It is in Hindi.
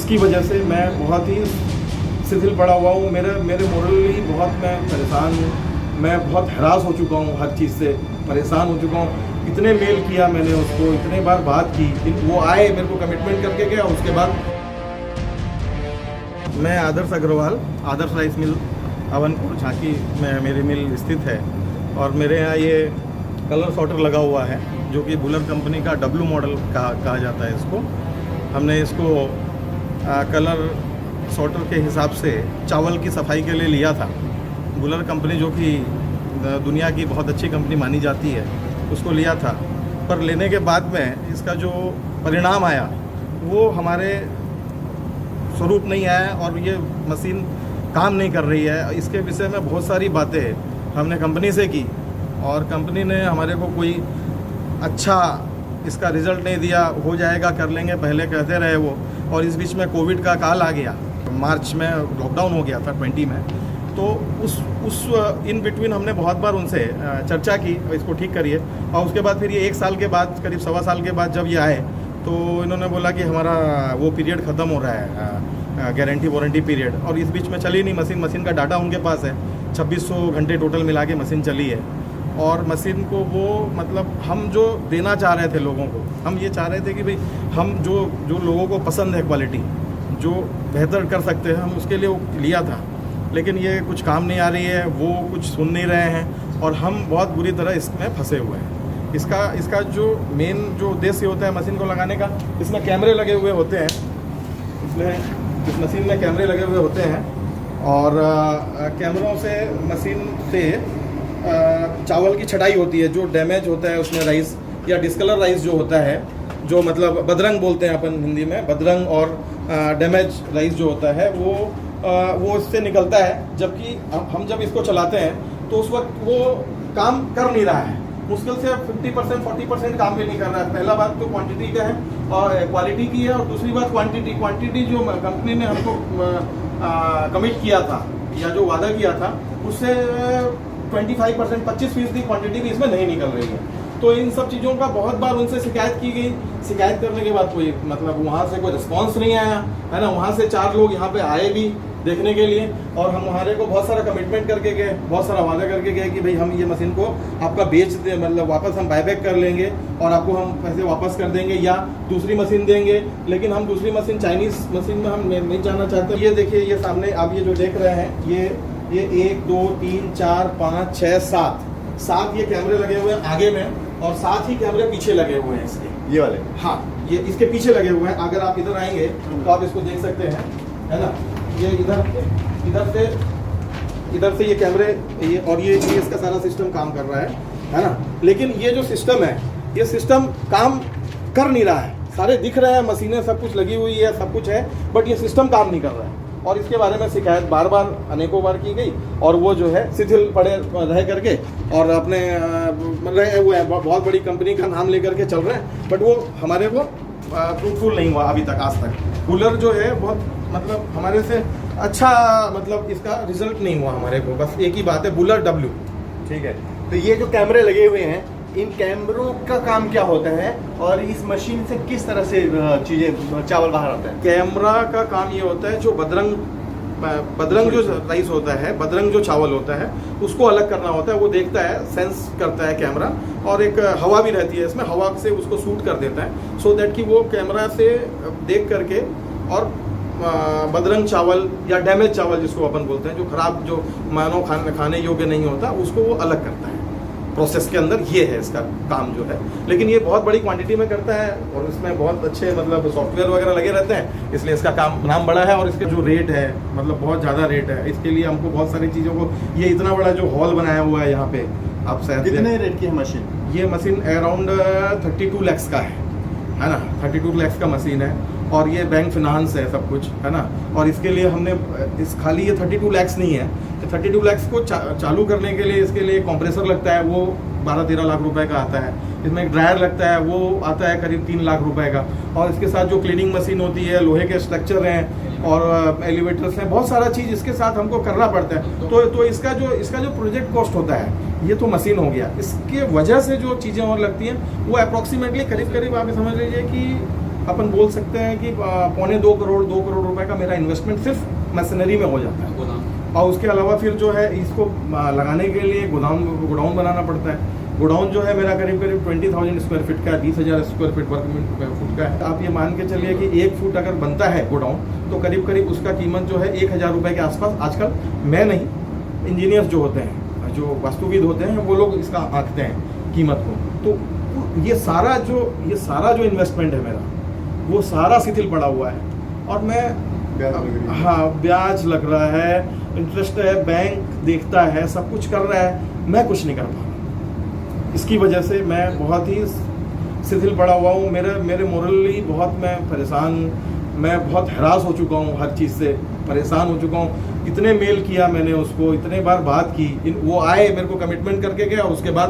जिसकी वजह से मैं बहुत ही शिथिल पड़ा हुआ हूँ। मेरे मोरली बहुत मैं परेशान हूँ, मैं बहुत हरास हो चुका हूँ, हर चीज़ से परेशान हो चुका हूँ। इतने मेल किया मैंने उसको, इतने बार बात की, वो आए मेरे को कमिटमेंट करके गया। उसके बाद मैं आदर्श अग्रवाल, आदर्श राइस मिल अवनपुर झांकी में मेरी मिल स्थित है और मेरे यहाँ ये कलर सॉर्टर लगा हुआ है जो कि बुलर कंपनी का W मॉडल कहा जाता है इसको। हमने इसको कलर सॉर्टर के हिसाब से चावल की सफाई के लिए लिया था। बुलर कंपनी जो कि दुनिया की बहुत अच्छी कंपनी मानी जाती है, उसको लिया था, पर लेने के बाद में इसका जो परिणाम आया वो हमारे स्वरूप नहीं आया और ये मशीन काम नहीं कर रही है। इसके विषय में बहुत सारी बातें हमने कंपनी से की और कंपनी ने हमारे को कोई अच्छा इसका रिज़ल्ट नहीं दिया। हो जाएगा, कर लेंगे, पहले कहते रहे वो। और इस बीच में कोविड का काल आ गया, मार्च में लॉकडाउन हो गया था 20 में। तो उस इन बिटवीन हमने बहुत बार उनसे चर्चा की इसको ठीक करिए। और उसके बाद फिर ये 1 साल के बाद, करीब सवा साल के बाद जब ये आए तो इन्होंने बोला कि हमारा वो पीरियड ख़त्म हो रहा है, गारंटी वारंटी पीरियड। और इस बीच में चली नहीं मशीन का डाटा उनके पास है, 2600 घंटे टोटल मिला के मशीन चली है। और मशीन को वो मतलब हम जो देना चाह रहे थे लोगों को, हम ये चाह रहे थे कि भाई हम जो लोगों को पसंद है क्वालिटी, जो बेहतर कर सकते हैं, हम उसके लिए वो लिया था। लेकिन ये कुछ काम नहीं आ रही है, वो कुछ सुन नहीं रहे हैं और हम बहुत बुरी तरह इसमें फंसे हुए हैं। इसका जो मेन जो उद्देश्य होता है मशीन को लगाने का, इसमें कैमरे लगे हुए होते हैं, इस मशीन में कैमरे लगे हुए होते हैं और कैमरों से मशीन से चावल की छटाई होती है। जो डैमेज होता है उसमें राइस या डिस्कलर राइस जो होता है, जो मतलब बदरंग बोलते हैं अपन हिंदी में, बदरंग और डैमेज राइस जो होता है वो इससे निकलता है। जबकि हम जब इसको चलाते हैं तो उस वक्त वो काम कर नहीं रहा है, मुश्किल से 50% 40% काम भी नहीं कर रहा है। पहला बात तो क्वांटिटी का है और क्वालिटी की है, और दूसरी बात क्वांटिटी जो कंपनी ने हमको कमिट किया था या जो वादा किया था उससे 25% 25% क्वांटिटी भी इसमें नहीं निकल रही है। तो इन सब चीज़ों का बहुत बार उनसे शिकायत की गई। शिकायत करने के बाद कोई मतलब वहाँ से कोई रिस्पांस नहीं आया है ना। वहाँ से 4 लोग यहाँ पे आए भी देखने के लिए और हम हमारे को बहुत सारा कमिटमेंट करके गए, बहुत सारा वादा करके गए कि भाई हम ये मशीन को आपका बेच दे, मतलब वापस हम बायबैक कर लेंगे और आपको हम पैसे वापस कर देंगे या दूसरी मशीन देंगे। लेकिन हम दूसरी मशीन, चाइनीज़ मशीन में हम नहीं जाना चाहते। ये देखिए, ये सामने आप ये जो देख रहे हैं, ये 1 2 3 4 5 6 7 ये कैमरे लगे हुए हैं आगे में और 7 ही कैमरे पीछे लगे हुए हैं इसके, ये वाले। हाँ, ये इसके पीछे लगे हुए हैं। अगर आप इधर आएंगे तो आप इसको देख सकते हैं, है ना। ये इधर से ये कैमरे, ये और ये इसका सारा सिस्टम काम कर रहा है ना। लेकिन ये जो सिस्टम है, ये सिस्टम काम कर नहीं रहा है। सारे दिख रहे हैं, मशीनें सब कुछ लगी हुई है, सब कुछ है, बट ये सिस्टम काम नहीं कर रहा है। और इसके बारे में शिकायत बार बार अनेकों बार की गई और वो जो है शिथिल पड़े रह करके और अपने रहे हुए हैं, बहुत बड़ी कंपनी का नाम लेकर के चल रहे हैं, बट वो हमारे को फ्रूटफुल नहीं हुआ अभी तक, आज तक। बुलर जो है बहुत मतलब हमारे से अच्छा मतलब इसका रिजल्ट नहीं हुआ हमारे को। बस एक ही बात है, बुलर W। ठीक है, तो ये जो कैमरे लगे हुए हैं, इन कैमरों का काम क्या होता है और इस मशीन से किस तरह से चीज़ें चावल बाहर आता है? कैमरा का काम ये होता है, जो बदरंग जो राइस होता है, बदरंग जो चावल होता है, उसको अलग करना होता है। वो देखता है, सेंस करता है कैमरा, और एक हवा भी रहती है इसमें, हवा से उसको शूट कर देता है, सो दैट कि वो कैमरा से देख करके और बदरंग चावल या डैमेज चावल जिसको अपन बोलते हैं, जो खराब, जो मानव खाने योग्य नहीं होता, उसको वो अलग करता है। प्रोसेस के अंदर ये है इसका काम जो है। लेकिन ये बहुत बड़ी क्वांटिटी में करता है और इसमें बहुत अच्छे मतलब सॉफ्टवेयर वगैरह लगे रहते हैं, इसलिए इसका काम नाम बड़ा है। और इसके जो रेट है, मतलब बहुत ज़्यादा रेट है। इसके लिए हमको बहुत सारी चीज़ों को, ये इतना बड़ा जो हॉल बनाया हुआ है यहाँ पे, आप शायद कितने रेट की है मशीन? ये मशीन अराउंड 32 lakhs का है ना, 32 lakhs का मशीन है। और ये बैंक फिनांस है सब कुछ, है ना। और इसके लिए हमने खाली ये 32 lakhs नहीं है, 32 lakhs को चालू करने के लिए इसके लिए कंप्रेसर लगता है, वो 12-13 लाख रुपए का आता है। इसमें एक ड्रायर लगता है, वो आता है करीब 3 लाख रुपए का। और इसके साथ जो क्लीनिंग मशीन होती है, लोहे के स्ट्रक्चर हैं और एलिवेटर्स हैं, बहुत सारा चीज़ इसके साथ हमको करना पड़ता है। तो इसका जो प्रोजेक्ट कॉस्ट होता है, ये तो मशीन हो गया। इसके वजह से जो चीज़ें और लगती हैं वो अप्रॉक्सीमेटली करीब आप समझ लीजिए कि अपन बोल सकते हैं कि 2.25 करोड़ रुपए का मेरा इन्वेस्टमेंट सिर्फ मशीनरी में हो जाता है। और उसके अलावा फिर जो है इसको लगाने के लिए गोडाउन बनाना पड़ता है। गोडाउन जो है मेरा करीब 20,000 स्क्वायर फीट का है, 20,000 स्क्वायर फीट वर्ग फुट का है। आप ये मान के चलिए कि 1 फुट अगर बनता है गोडाउन तो करीब उसका कीमत जो है 1,000 रुपये के आसपास, आजकल मैं नहीं, इंजीनियर्स जो होते हैं, जो वास्तुविद होते हैं, वो लोग इसका आंकते हैं कीमत को। तो ये सारा जो इन्वेस्टमेंट है मेरा, वो सारा शिथिल पड़ा हुआ है। और मैं ब्याज लग रहा है, इंटरेस्ट है, बैंक देखता है, सब कुछ कर रहा है, मैं कुछ नहीं कर पा रहा। इसकी वजह से मैं बहुत ही शिथिल पड़ा हुआ हूँ। मेरे मोरली बहुत मैं परेशान हूँ, मैं बहुत हरास हो चुका हूँ, हर चीज़ से परेशान हो चुका हूँ। इतने मेल किया मैंने उसको, इतने बार बात की, वो आए, मेरे को कमिटमेंट करके गया, और उसके बाद